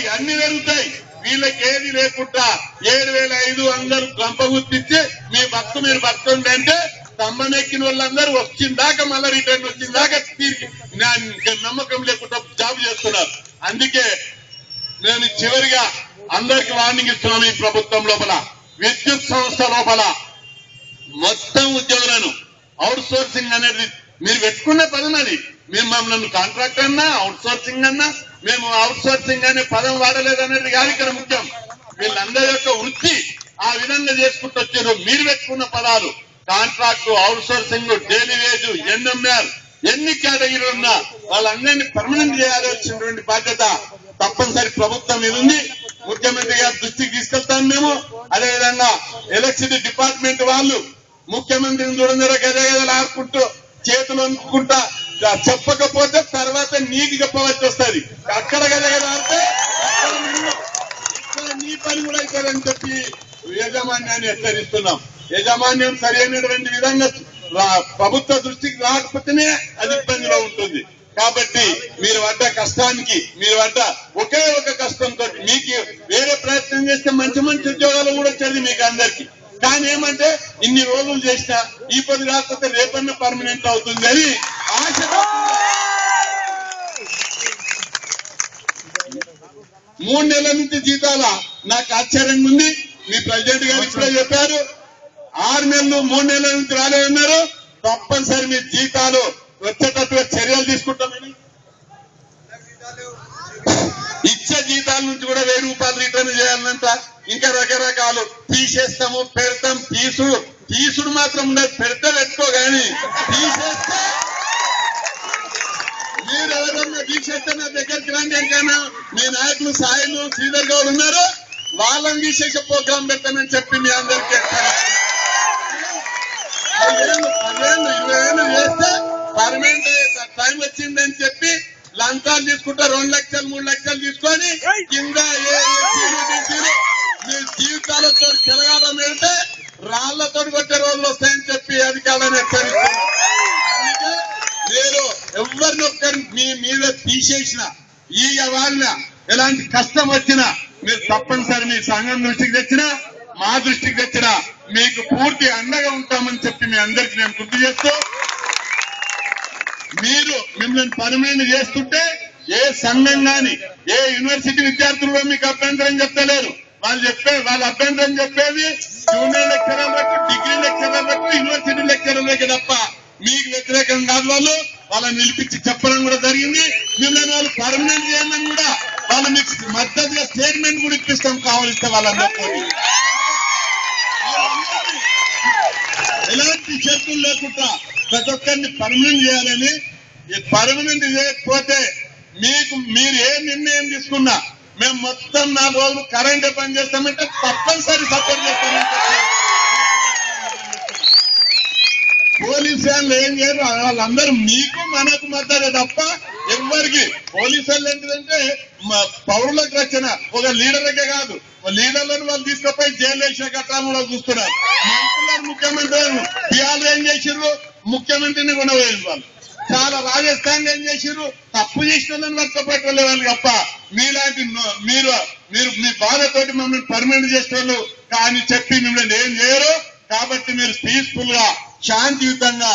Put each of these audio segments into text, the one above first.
పెరుగుతాయి, అన్ని పెరుగుతాయి. వీళ్ళకి ఏది లేకుండా 7,500 గంప గుర్తించి మీ భక్తు మీరు బతుండే అంటే తమ్మనెక్కిన వాళ్ళందరూ వచ్చిందాకా మళ్ళీ రిటర్న్ వచ్చిందాకా నమ్మకం లేకుండా జాబ్ చేస్తున్నారు. అందుకే నేను చివరిగా అందరికి వార్నింగ్ ఇస్తున్నాను. ఈ ప్రభుత్వం లోపల విద్యుత్ సంస్థ లోపల మొత్తం ఉద్యోగులను అవుట్ సోర్సింగ్ అనేది మీరు పెట్టుకున్న పదం అది. మేము మమ్మల్ని కాంట్రాక్ట్ అన్నా అవుట్ సోర్సింగ్ అన్నా మేము అవుట్ సోర్సింగ్ అనే పదం వాడలేదు అనేది కాదు ఇక్కడ ముఖ్యం. వీళ్ళందరి యొక్క వృత్తి ఆ విధంగా చేసుకుంటూ వచ్చారు. మీరు పెట్టుకున్న పదాలు contract, out sourcing, daily wage, NMR ఎన్ని కేటగిరీలు ఉన్నా వాళ్ళందరినీ పర్మనెంట్ చేయాల్సినటువంటి బాధ్యత తప్పనిసరి ప్రభుత్వం మీద ఉంది. ముఖ్యమంత్రి గారి దృష్టికి తీసుకెళ్తాను మేము. అదేవిధంగా ఎలక్ట్రిసిటీ డిపార్ట్మెంట్ వాళ్ళు ముఖ్యమంత్రిని చూడండి గదగదలు ఆడుకుంటూ చేతులు అనుకుంటా చెప్పకపోతే తర్వాత నీకు చెప్పవలసి వస్తుంది. అక్కడ గదగదాడితే ఇక్కడ నీ పని కూడా అవుతారని చెప్పి యాజమాన్యాన్ని హెచ్చరిస్తున్నాం. యాజమాన్యం సరైనటువంటి విధంగా ప్రభుత్వ దృష్టికి రాకపోతేనే అది ఇబ్బందిలో ఉంటుంది. కాబట్టి మీరు పడ్డ కష్టానికి మీరు పడ్డ ఒకే ఒక కష్టంతో మీకు వేరే ప్రయత్నం చేస్తే మంచి మంచి ఉద్యోగాలు కూడా వచ్చేది మీకు అందరికి. కానీ ఏమంటే ఇన్ని రోజులు చేసినా ఈ పది రాకపోతే రేపన్నా పర్మనెంట్ అవుతుంది అని ఆశ. 3 నెలల నుంచి జీతాల నాకు ఆశ్చర్యంగా ఉంది. మీ ప్రెసిడెంట్ గారు ఇప్పుడే చెప్పారు 6 నెలలు 3 నెలల నుంచి రాలేదన్నారు. తప్పనిసరి మీ జీతాలు వచ్చేటట్టుగా చర్యలు తీసుకుంటామని ఇచ్చే జీతాల నుంచి కూడా 1000 రూపాయలు రిటర్న్ చేయాలంట. ఇంకా రకరకాలు తీసేస్తాము పెడతాం. తీసుడు మాత్రం ఉండదు, పెడితే పెట్టుకో గాని తీసేస్తే మీరు ఎవరన్నా తీసేస్తే నా దగ్గరికి రండి. ఎంకైనా మీ నాయకులు సాయిలు శ్రీధర్ గౌడ్ ఉన్నారు, వాళ్ళని తీసేసే ప్రోగ్రాం పెట్టానని చెప్పి మీ అందరికీ 10 చేస్తే పర్మనెంట్ టైం వచ్చిందని చెప్పి లంచాలు తీసుకుంటే 2 లక్షలు 3 లక్షలు తీసుకొని కింద మీ జీవితాలతో తిరగాడం వెళ్తే రాళ్లతో కొట్టే రోజులు వస్తాయని చెప్పి అధికారులను హెచ్చరిస్తున్నారు. అందుకే మీరు ఎవరినొక్కరిని మీ మీద తీసేసిన ఈ వాళ్ళ ఎలాంటి కష్టం వచ్చినా మీరు తప్పనిసరి మీ సంఘం దృష్టికి తెచ్చినా మా దృష్టికి తెచ్చినా మీకు పూర్తి అండగా ఉంటామని చెప్పి మీ అందరికీ నేను గుర్తు చేస్తూ, మీరు మిమ్మల్ని పర్మనెంట్ చేస్తుంటే ఏ సంఘం గాని ఏ యూనివర్సిటీ విద్యార్థులు మీకు అభ్యంతరం చెప్తలేరు. వాళ్ళ అభ్యంతరం చెప్పేది జూనియర్ లెక్చరర్లకు, డిగ్రీ లెక్చరర్లకు, యూనివర్సిటీ లెక్చరర్లకి తప్ప మీకు వ్యతిరేకం కాదు. వాళ్ళని నిలిపించి చెప్పడం కూడా జరిగింది. మిమ్మల్ని వాళ్ళు పర్మనెంట్ చేయమని కూడా వాళ్ళు మీకు మద్దతుగా స్టేట్మెంట్ కూడా ఇప్పిస్తాం కావాలిస్తే వాళ్ళందరితో. ఎలాంటి షరతులు లేకుండా ప్రతి ఒక్కరిని పర్మనెంట్ చేయాలని. పర్మనెంట్ చేయకపోతే మీరు ఏ నిర్ణయం తీసుకున్నా మేము మొత్తం 4 రోజులు కరెంటే పని చేస్తామంటే తప్పనిసరి సపోర్ట్ చేస్తామని చెప్పి పోలీసు వాళ్ళు ఏం చేయరు. వాళ్ళందరూ మీకు మనకు మద్దతే తప్ప ఎవరికి. పోలీసు వాళ్ళు ఏంటిదంటే పౌరులకు రక్షణ ఒక లీడర్లకే కాదు, లీడర్లను వాళ్ళు తీసుకుపోయి జైలు వేసే ఘట్టాలను చూస్తున్నారు. మంత్రులను ముఖ్యమంత్రులను బిహార్లో ఏం చేసిర్రు, ముఖ్యమంత్రిని కూడా వేయాలి. వాళ్ళు చాలా రాజస్థాన్ ఏం చేసిర్రు, తప్పు చేసిన వాళ్ళని పట్టుకుపోయే వాళ్ళు తప్ప మీలాంటి మీరు మీ బాధతోటి మమ్మల్ని పర్మనెంట్ చేసేవాళ్ళు కానీ చెప్పి మిమ్మల్ని ఏం చేయరు. కాబట్టి మీరు పీస్ఫుల్ గా శాంతియుతంగా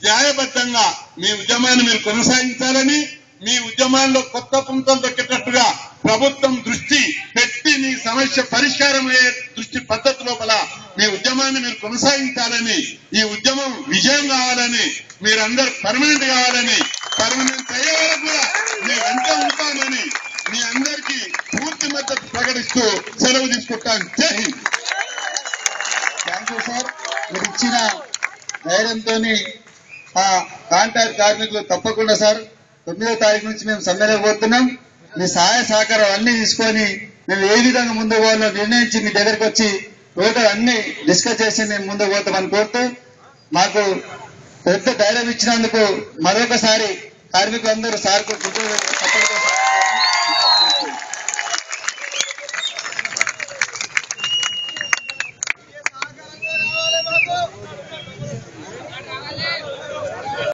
న్యాయబద్ధంగా మీ ఉద్యమాన్ని మీరు కొనసాగించాలని, మీ ఉద్యమాల్లో కొత్త పుంతలు దొక్కేటట్టుగా ప్రభుత్వం దృష్టి పెట్టి మీ సమస్య పరిష్కారం అయ్యే దృష్టి పద్ధతి లోపల మీ ఉద్యమాన్ని మీరు కొనసాగించాలని, ఈ ఉద్యమం విజయం కావాలని, మీరందరూ పర్మనెంట్ కావాలని, పర్మనెంట్ అయ్యే వరకు కూడా మీ వెంట ఉంటానని మీ అందరికీ పూర్తి మద్దతు ప్రకటిస్తూ సెలవు తీసుకుంటాను. జై హింద్. Thank you sir. మీరు ఇచ్చిన ధైర్యంతో కాంట్రాక్ట్ కార్మికులు తప్పకుండా సార్ 9వ తారీఖు నుంచి మేము సమ్మెలోకి పోతున్నాం. మీ సహాయ సహకారం అన్ని తీసుకొని మేము ఏ విధంగా ముందుకు పోవాలో నిర్ణయించి మీ దగ్గరకు వచ్చి టోటల్ అన్ని డిస్కస్ చేసి మేము ముందుకు పోతామని కోరుతూ మాకు పెద్ద ధైర్యం ఇచ్చినందుకు మరొకసారి కార్మికులందరూ సార్కు